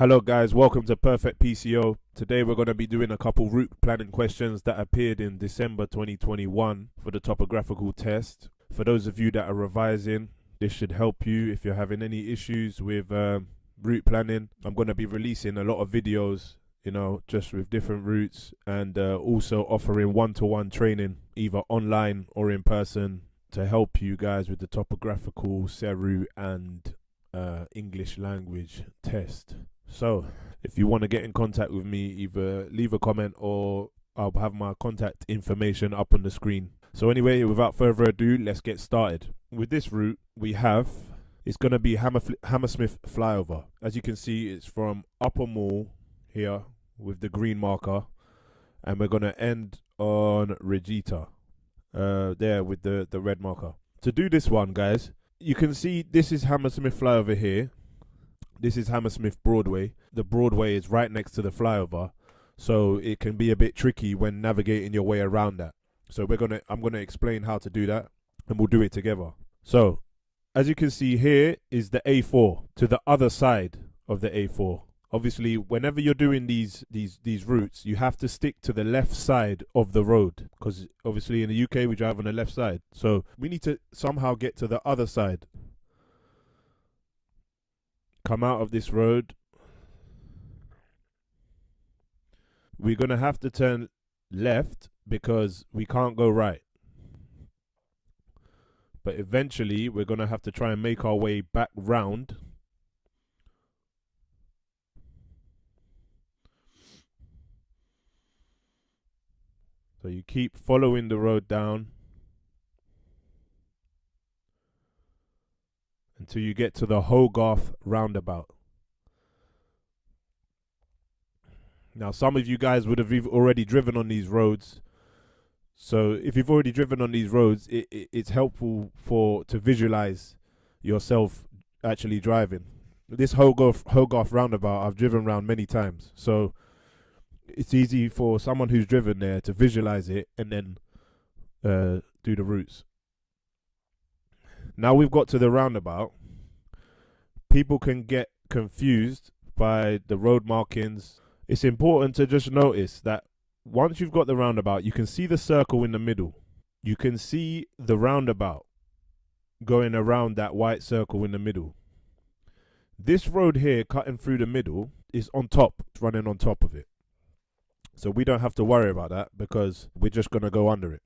Hello guys, welcome to Perfect PCO. Today we're going to be doing a couple route planning questions that appeared in December 2021 for the topographical test. For those of you that are revising, this should help you if you're having any issues with route planning. I'm going to be releasing a lot of videos, just with different routes, and also offering one-to-one training, either online or in person, to help you guys with the topographical, SERU and English language test. So if you want to get in contact with me, either leave a comment or I'll have my contact information up on the screen. So anyway, without further ado, let's get started. With this route it's going to be Hammersmith flyover. As you can see, it's from Upper Mall here with the green marker, and we're going to end on Regita there with the red marker. To do this one, guys, you can see this is Hammersmith flyover here. This is Hammersmith Broadway. The Broadway is right next to the flyover, so it can be a bit tricky when navigating your way around that. So I'm gonna explain how to do that, and we'll do it together. So, as you can see, here is the A4 to the other side of the A4. Obviously, whenever you're doing these routes, you have to stick to the left side of the road, because obviously in the UK we drive on the left side. So we need to somehow get to the other side. Come out of this road. We're going to have to turn left because we can't go right. But eventually we're going to have to try and make our way back round. So you keep following the road down until you get to the Hogarth roundabout. Now, some of you guys would have already driven on these roads. So if you've already driven on these roads, it's helpful to visualize yourself actually driving. This Hogarth roundabout, I've driven around many times. So it's easy for someone who's driven there to visualize it and then do the routes. Now we've got to the roundabout. People can get confused by the road markings. It's important to just notice that once you've got the roundabout, you can see the circle in the middle. You can see the roundabout going around that white circle in the middle. This road here, cutting through the middle, is on top. It's running on top of it. So we don't have to worry about that because we're just going to go under it.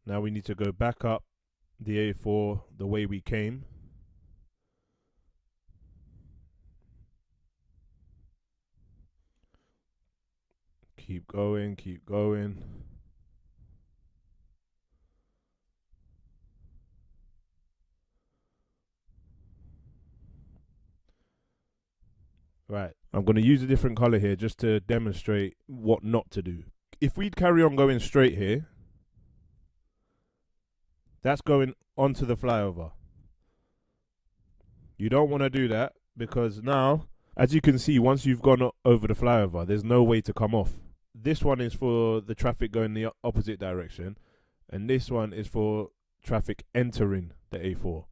Now we need to go back up the A4 the way we came. Keep going, keep going. Right, I'm going to use a different color here just to demonstrate what not to do. If we carry on going straight here, that's going onto the flyover. You don't want to do that because now, as you can see, once you've gone over the flyover, there's no way to come off. This one is for the traffic going the opposite direction, and this one is for traffic entering the A4.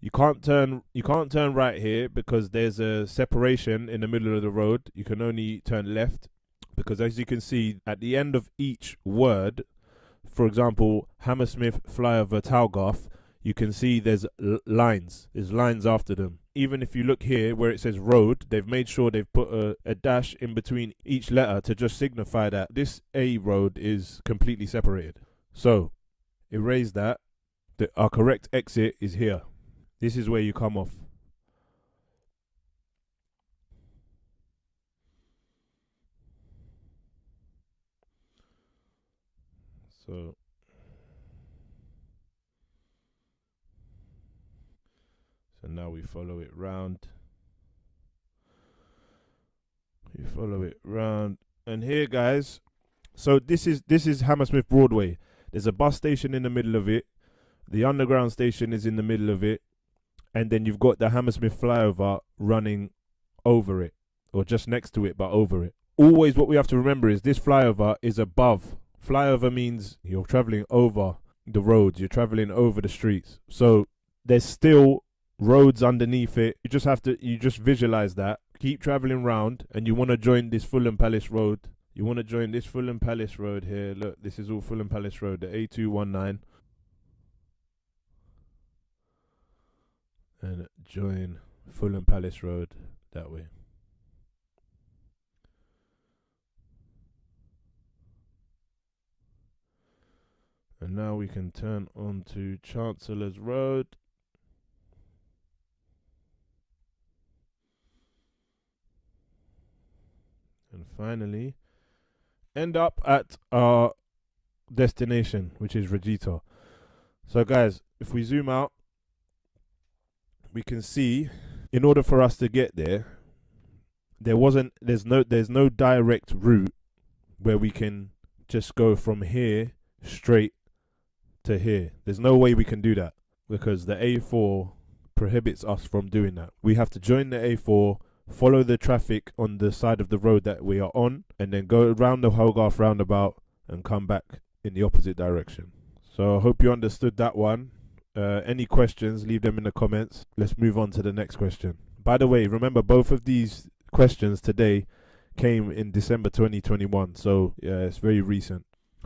You can't turn right here because there's a separation in the middle of the road. You can only turn left because, as you can see, at the end of each word, for example, Hammersmith flyover Hogarth, you can see there's lines. There's lines after them. Even if you look here where it says road, they've made sure they've put a dash in between each letter to just signify that this A road is completely separated. So, erase that. Our correct exit is here. This is where you come off. So now we follow it round. You follow it round. And here, guys, so this is Hammersmith Broadway. There's a bus station in the middle of it. The underground station is in the middle of it. And then you've got the Hammersmith flyover running over it, or just next to it, but over it. always what we have to remember is this flyover is above. Flyover means you're traveling over the roads, you're traveling over the streets. So there's still roads underneath it. You just visualize that. Keep traveling round, and you want to join this Fulham Palace Road. You want to join this Fulham Palace Road here. Look, this is all Fulham Palace Road, the A219. And join Fulham Palace Road that way. And now we can turn on to Chancellor's Road. And finally, end up at our destination, which is Regita. So guys, if we zoom out, we can see, in order for us to get there, there's no direct route where we can just go from here straight to here. There's no way we can do that because the A4 prohibits us from doing that. We have to join the A4, follow the traffic on the side of the road that we are on, and then go around the Hogarth roundabout and come back in the opposite direction. So I hope you understood that one. Any questions, leave them in the comments. Let's move on to the next question. By the way, remember both of these questions today came in December 2021, so yeah, it's very recent.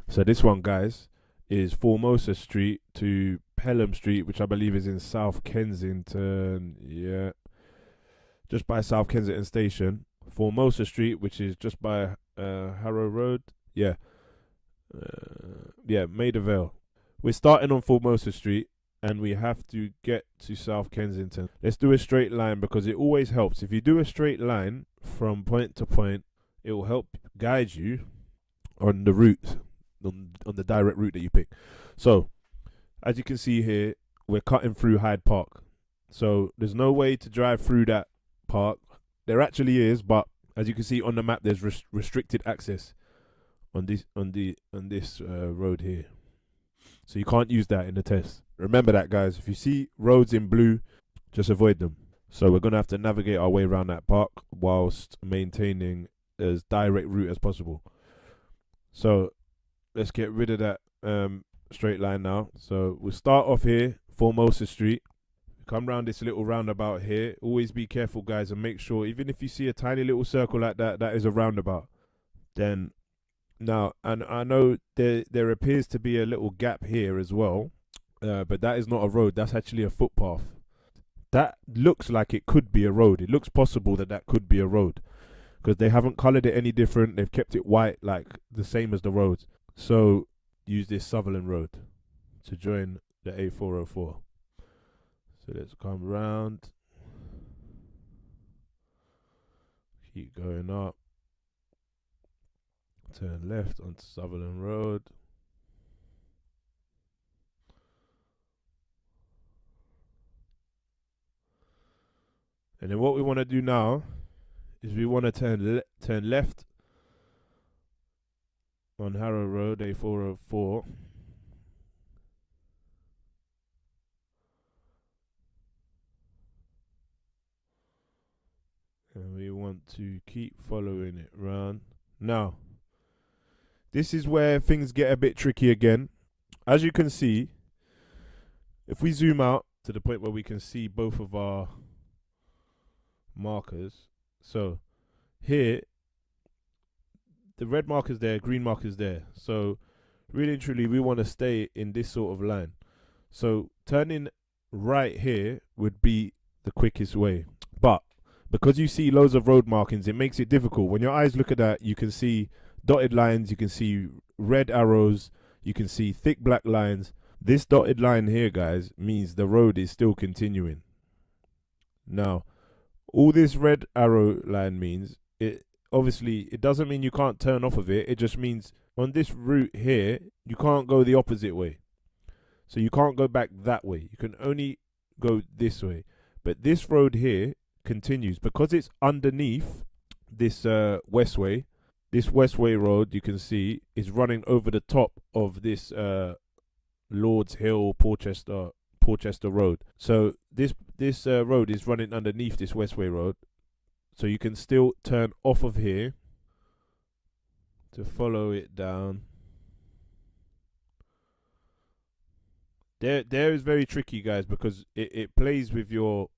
So this one, guys, is Formosa Street to Pelham Street, which I believe is in South Kensington. Yeah, just by South Kensington Station. Formosa Street, which is just by Harrow Road. Yeah, Maida Vale. We're starting on Formosa Street, and we have to get to South Kensington. Let's do a straight line because it always helps. If you do a straight line from point to point, it will help guide you on the route, on the direct route that you pick. So, as you can see here, we're cutting through Hyde Park. So, there's no way to drive through that park. There actually is, but as you can see on the map, there's restricted access on this road here. So you can't use that in the test. Remember that, guys. If you see roads in blue, just avoid them. So we're going to have to navigate our way around that park whilst maintaining as direct route as possible. So let's get rid of that straight line now. So we'll start off here, Formosa Street. Come round this little roundabout here. Always be careful, guys, and make sure, even if you see a tiny little circle like that, that is a roundabout. Then now, and I know there appears to be a little gap here as well, but that is not a road. That's actually a footpath. That looks like it could be a road. It looks possible that that could be a road because they haven't coloured it any different. They've kept it white, like the same as the roads. So use this Sutherland Road to join the A404. So let's come round. Keep going up. Turn left onto Sutherland Road. And then what we want to do now is we want to turn left on Harrow Road, A404. And we want to keep following it round. Now, this is where things get a bit tricky again. As you can see, if we zoom out to the point where we can see both of our markers. So here, the red marker's there, green marker's there. So really and truly, we want to stay in this sort of line. So turning right here would be the quickest way. But because you see loads of road markings, it makes it difficult. When your eyes look at that, you can see dotted lines, you can see red arrows, you can see thick black lines. This dotted line here, guys, means the road is still continuing. Now, all this red arrow line means, it doesn't mean you can't turn off of it. It just means on this route here, you can't go the opposite way. So you can't go back that way. You can only go this way. But this road here continues because it's underneath this westway. This westway road, you can see, is running over the top of this Lords Hill Porchester Road. So this road is running underneath this westway road. So you can still turn off of here to follow it down. There is very tricky, guys, because it plays with your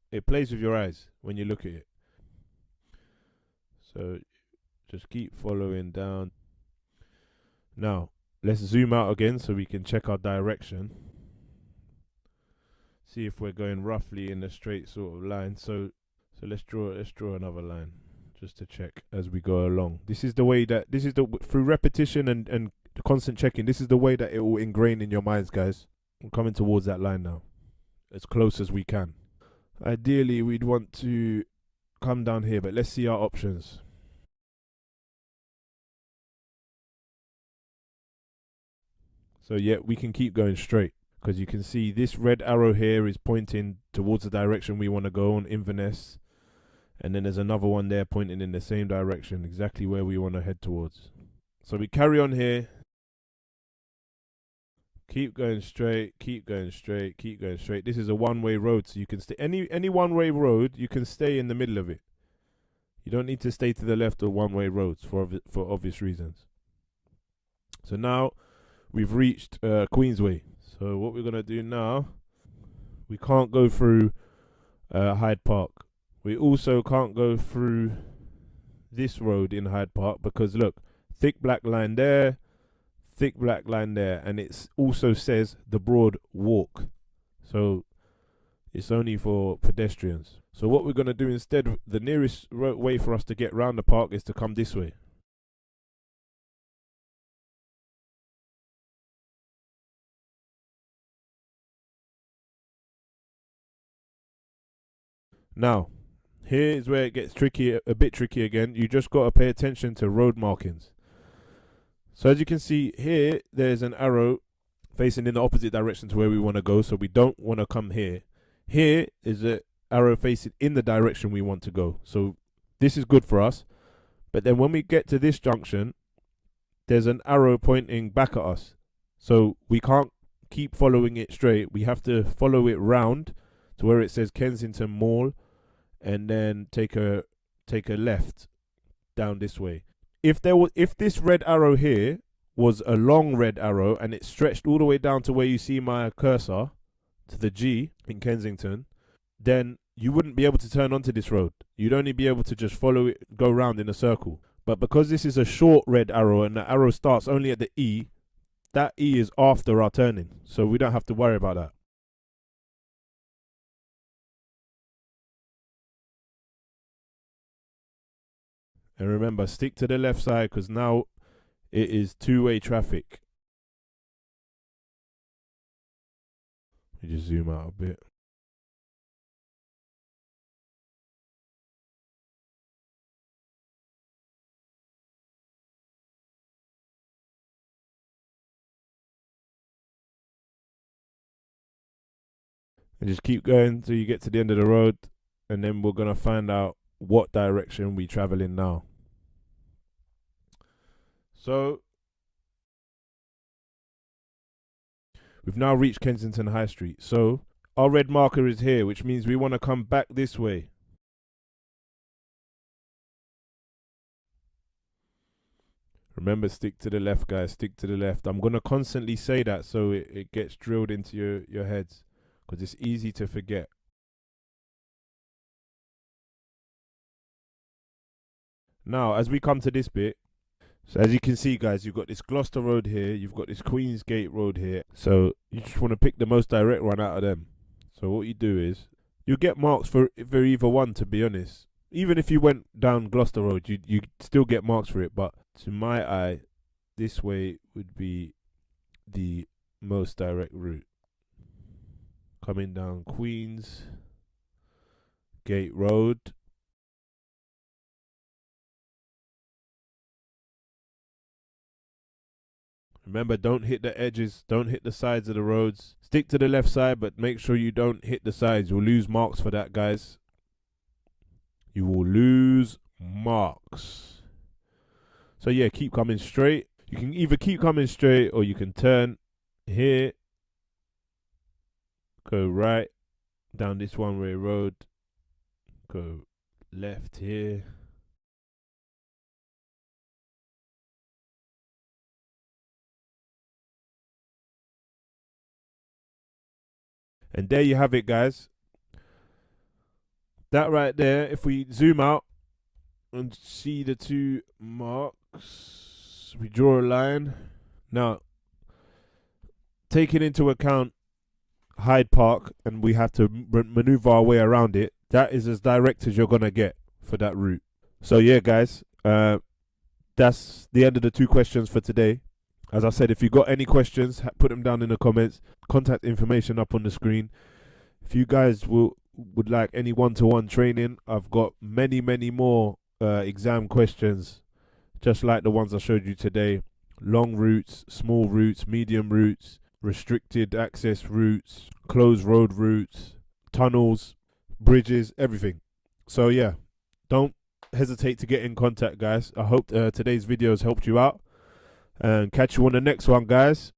eyes when you look at it. So just keep following down. Now let's zoom out again so we can check our direction. See if we're going roughly in a straight sort of line. So let's draw another line just to check as we go along. This is the through repetition and constant checking, this is the way that it will ingrain in your minds, guys. I'm coming towards that line now, as close as we can. Ideally, we'd want to come down here, but let's see our options. So yeah, we can keep going straight, because you can see this red arrow here is pointing towards the direction we want to go on Inverness, and then there's another one there pointing in the same direction, exactly where we want to head towards. So we carry on here. Keep going straight, keep going straight, keep going straight. This is a one-way road, so you can stay any one-way road, you can stay in the middle of it. You don't need to stay to the left of one-way roads for obvious reasons. So now we've reached Queensway. So what we're gonna do now, we can't go through Hyde Park. We also can't go through this road in Hyde Park because look, thick black line there, thick black line there, and it also says the Broad Walk, so it's only for pedestrians. So what we're going to do instead, the nearest way for us to get round the park is to come this way. Now here is where it gets tricky, a bit tricky again. You just got to pay attention to road markings. So as you can see here, there's an arrow facing in the opposite direction to where we want to go. So we don't want to come here. Here is an arrow facing in the direction we want to go. So this is good for us. But then when we get to this junction, there's an arrow pointing back at us. So we can't keep following it straight. We have to follow it round to where it says Kensington Mall, and then take a left down this way. If this red arrow here was a long red arrow and it stretched all the way down to where you see my cursor to the G in Kensington, then you wouldn't be able to turn onto this road. You'd only be able to just follow it, go round in a circle. But because this is a short red arrow and the arrow starts only at the E, that E is after our turning, so we don't have to worry about that. And remember, stick to the left side because now it is two-way traffic. You just zoom out a bit. And just keep going till you get to the end of the road, and then we're going to find out what direction we travel in now. So we've now reached Kensington High Street. So our red marker is here, which means we want to come back this way. Remember, stick to the left, guys. Stick to the left. I'm going to constantly say that so it gets drilled into your heads, because it's easy to forget. Now, as we come to this bit, so as you can see, guys, you've got this Gloucester Road here, you've got this Queensgate Road here. So you just want to pick the most direct one out of them. So what you do is, you get marks for either one, to be honest. Even if you went down Gloucester Road, you still get marks for it. But to my eye, this way would be the most direct route. Coming down Queensgate Road. Remember, don't hit the edges, don't hit the sides of the roads. Stick to the left side, but make sure you don't hit the sides. You'll lose marks for that, guys. You will lose marks. So yeah, keep coming straight. You can either keep coming straight or you can turn here, go right down this one-way road, go left here. And there you have it, guys. That right there, if we zoom out and see the 2 marks, we draw a line. Now, taking into account Hyde Park, and we have to maneuver our way around it, that is as direct as you're going to get for that route. So yeah, guys, that's the end of the 2 questions for today. As I said, if you got any questions, put them down in the comments. Contact information up on the screen. If you guys would like any one-to-one training, I've got many more exam questions, just like the ones I showed you today. Long routes, small routes, medium routes, restricted access routes, closed road routes, tunnels, bridges, everything. So yeah, don't hesitate to get in contact, guys. I hope today's video has helped you out, and catch you on the next one, guys.